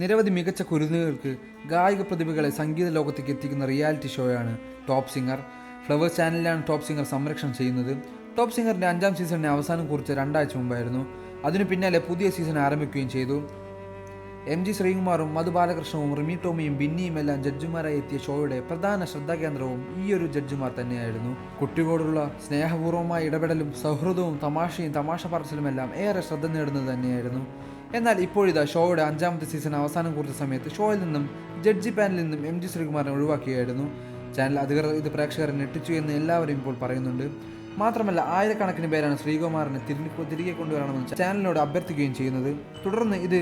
നിരവധി മികച്ച കുരുന്നുകൾക്ക് ഗായിക പ്രതിഭകളെ സംഗീത ലോകത്തേക്ക് എത്തിക്കുന്ന റിയാലിറ്റി ഷോയാണ് ടോപ്പ് സിംഗർ. ഫ്ലവേഴ്സ് ചാനലിലാണ് ടോപ്പ് സിംഗർ സംരക്ഷണം ചെയ്യുന്നത്. ടോപ്പ് സിംഗറിൻ്റെ 5ാം സീസണിന് അവസാനം കുറിച്ച് 2 ആഴ്ച മുമ്പായിരുന്നു. അതിനു പിന്നാലെ പുതിയ സീസൺ ആരംഭിക്കുകയും ചെയ്തു. MG ശ്രീകുമാറും മധു ബാലകൃഷ്ണവും റിമി ടോമിയും ബിന്നിയും എല്ലാം ജഡ്ജിമാരായി എത്തിയ ഷോയുടെ പ്രധാന ശ്രദ്ധാകേന്ദ്രവും ഈയൊരു ജഡ്ജിമാർ തന്നെയായിരുന്നു. കുട്ടികളോടുള്ള സ്നേഹപൂർവ്വമായ ഇടപെടലും സൗഹൃദവും തമാശയും തമാശ പറച്ചിലുമെല്ലാം ഏറെ ശ്രദ്ധ നേടുന്നത് തന്നെയായിരുന്നു. എന്നാൽ ഇപ്പോഴിതാ ഷോയുടെ 5ാമത്തെ സീസൺ അവസാനം കുറിച്ച സമയത്ത് ഷോയിൽ നിന്നും ജഡ്ജി പാനലിൽ നിന്നും MG ശ്രീകുമാറിനെ ഒഴിവാക്കുകയായിരുന്നു. ചാനൽ അധികൃതർ ഇത് പ്രേക്ഷകരെ ഞെട്ടിച്ചു എന്ന് എല്ലാവരും ഇപ്പോൾ പറയുന്നുണ്ട്. മാത്രമല്ല ആയിരക്കണക്കിന് പേരാണ് ശ്രീകുമാറിനെ തിരികെ കൊണ്ടുവരണമെന്ന് ചാനലിനോട് അഭ്യർത്ഥിക്കുകയും ചെയ്യുന്നത്. തുടർന്ന് ഇത്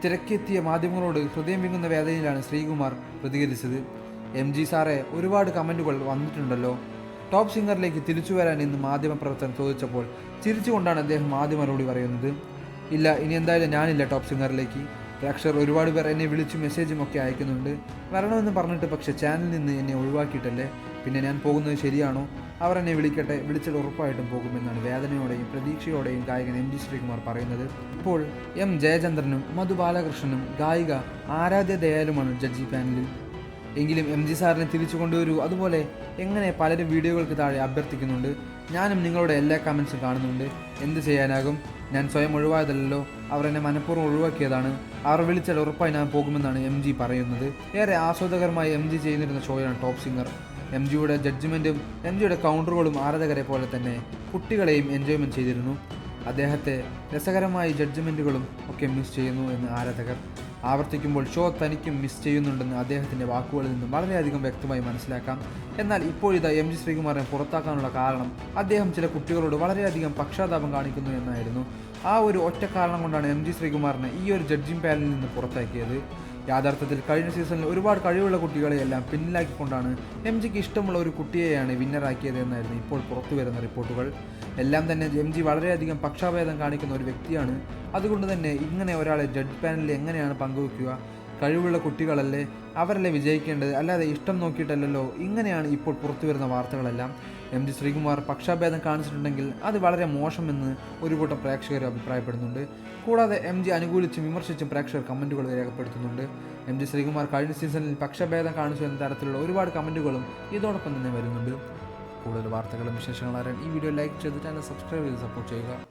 തിരക്കെത്തിയ മാധ്യമങ്ങളോട് ഹൃദയം വിങ്ങുന്ന വേദനയിലാണ് ശ്രീകുമാർ പ്രതികരിച്ചത്. MG സാറേ, ഒരുപാട് കമൻറ്റുകൾ വന്നിട്ടുണ്ടല്ലോ, ടോപ്പ് സിംഗറിലേക്ക് തിരിച്ചു വരാൻ എന്ന് മാധ്യമപ്രവർത്തകർ ചോദിച്ചപ്പോൾ ചിരിച്ചുകൊണ്ടാണ് അദ്ദേഹം മാധ്യമങ്ങളോട് പറയുന്നത്. ഇല്ല, ഇനി എന്തായാലും ഞാനില്ല ടോപ്പ് സിംഗറിലേക്ക്. പ്രേക്ഷകർ ഒരുപാട് പേർ എന്നെ വിളിച്ചും മെസ്സേജും ഒക്കെ അയക്കുന്നുണ്ട്. വരണമെന്ന് പറഞ്ഞിട്ട് പക്ഷേ ചാനലിൽ നിന്ന് എന്നെ ഒഴിവാക്കിയിട്ടല്ലേ, പിന്നെ ഞാൻ പോകുന്നത് ശരിയാണോ? അവർ എന്നെ വിളിക്കട്ടെ, വിളിച്ചാൽ ഉറപ്പായിട്ടും പോകുമെന്നാണ് വേദനയോടെയും പ്രതീക്ഷയോടെയും ഗായകൻ MG ശ്രീകുമാർ പറയുന്നത്. ഇപ്പോൾ M ജയചന്ദ്രനും മധു ബാലകൃഷ്ണനും ഗായിക ആരാധ്യ ദയാലുമാണ് ജഡ്ജി പാനലിൽ. എങ്കിലും MG സാറിനെ തിരിച്ചു കൊണ്ടുവരൂ, അതുപോലെ എങ്ങനെ പലരും വീഡിയോകൾക്ക് താഴെ അഭ്യർത്ഥിക്കുന്നുണ്ട്. ഞാനും നിങ്ങളുടെ എല്ലാ കമൻസും കാണുന്നുണ്ട്. എന്ത് ചെയ്യാനാകും? ഞാൻ സ്വയം ഒഴിവായതല്ലോ, അവർ എന്നെ മനഃപൂർവ്വം ഒഴിവാക്കിയതാണ്. അവർ വിളിച്ചാൽ ഉറപ്പായി ഞാൻ പോകുമെന്നാണ് MG പറയുന്നത്. ഏറെ ആസ്വാദകരമായി MG ചെയ്യുന്നിരുന്ന ഷോയാണ് ടോപ്പ് സിംഗർ. MGയുടെ ജഡ്ജ്മെൻറ്റും MGയുടെ കൗണ്ടറുകളും ആരാധകരെ പോലെ തന്നെ കുട്ടികളെയും എൻജോയ്മെൻറ്റ് ചെയ്തിരുന്നു. അദ്ദേഹത്തെ രസകരമായ ജഡ്ജ്മെൻറ്റുകളും ഒക്കെ മിസ് ചെയ്യുന്നു എന്ന് ആരാധകർ ആവർത്തിക്കുമ്പോൾ ഷോ തനിക്കും മിസ് ചെയ്യുന്നുണ്ടെന്ന് അദ്ദേഹത്തിൻ്റെ വാക്കുകളിൽ നിന്നും വളരെയധികം വ്യക്തമായി മനസ്സിലാക്കാം. എന്നാൽ ഇപ്പോഴിതാ MG ശ്രീകുമാറിനെ പുറത്താക്കാനുള്ള കാരണം അദ്ദേഹം ചില കുട്ടികളോട് വളരെയധികം പക്ഷാതാപം കാണിക്കുന്നു എന്നായിരുന്നു. ആ ഒരു ഒറ്റ കാരണം കൊണ്ടാണ് MG ശ്രീകുമാറിനെ ഈ ഒരു ജഡ്ജിംഗ് പാനലിൽ നിന്ന് പുറത്താക്കിയത്. യാഥാർത്ഥ്യത്തിൽ കഴിഞ്ഞ സീസണിൽ ഒരുപാട് കഴിവുള്ള കുട്ടികളെയെല്ലാം പിന്നിലാക്കിക്കൊണ്ടാണ് MGക്ക് ഇഷ്ടമുള്ള ഒരു കുട്ടിയെയാണ് വിന്നറാക്കിയത് എന്നായിരുന്നു ഇപ്പോൾ പുറത്തു വരുന്ന റിപ്പോർട്ടുകൾ. എല്ലാം തന്നെ MG വളരെയധികം പക്ഷാഭേദം കാണിക്കുന്ന ഒരു വ്യക്തിയാണ്. അതുകൊണ്ട് തന്നെ ഇങ്ങനെ ഒരാളെ ജഡ്ജ് പാനലിൽ എങ്ങനെയാണ് പങ്കുവെക്കുക? കഴിവുള്ള കുട്ടികളല്ലേ, അവരല്ലേ വിജയിക്കേണ്ടത്, അല്ലാതെ ഇഷ്ടം നോക്കിയിട്ടല്ലല്ലോ. ഇങ്ങനെയാണ് ഇപ്പോൾ പുറത്തു വരുന്ന വാർത്തകളെല്ലാം. MG ശ്രീകുമാർ പക്ഷാഭേദം കാണിച്ചിട്ടുണ്ടെങ്കിൽ അത് വളരെ മോശമെന്ന് ഒരു കൂട്ടം പ്രേക്ഷകർ അഭിപ്രായപ്പെടുന്നുണ്ട്. കൂടാതെ MG അനുകൂലിച്ചും വിമർശിച്ചും പ്രേക്ഷകർ കമൻറ്റുകൾ രേഖപ്പെടുത്തുന്നുണ്ട്. MG ശ്രീകുമാർ കഴിഞ്ഞ സീസണിൽ പക്ഷഭേദം കാണിച്ചു എന്ന തരത്തിലുള്ള ഒരുപാട് കമൻറ്റുകളും ഇതോടൊപ്പം തന്നെ വരുന്നുണ്ട്. കൂടുതൽ വാർത്തകളും വിശേഷങ്ങളും അറിയാൻ ഈ വീഡിയോ ലൈക്ക് ചെയ്ത് ചാനൽ സബ്സ്ക്രൈബ് ചെയ്ത് സപ്പോർട്ട് ചെയ്യുക.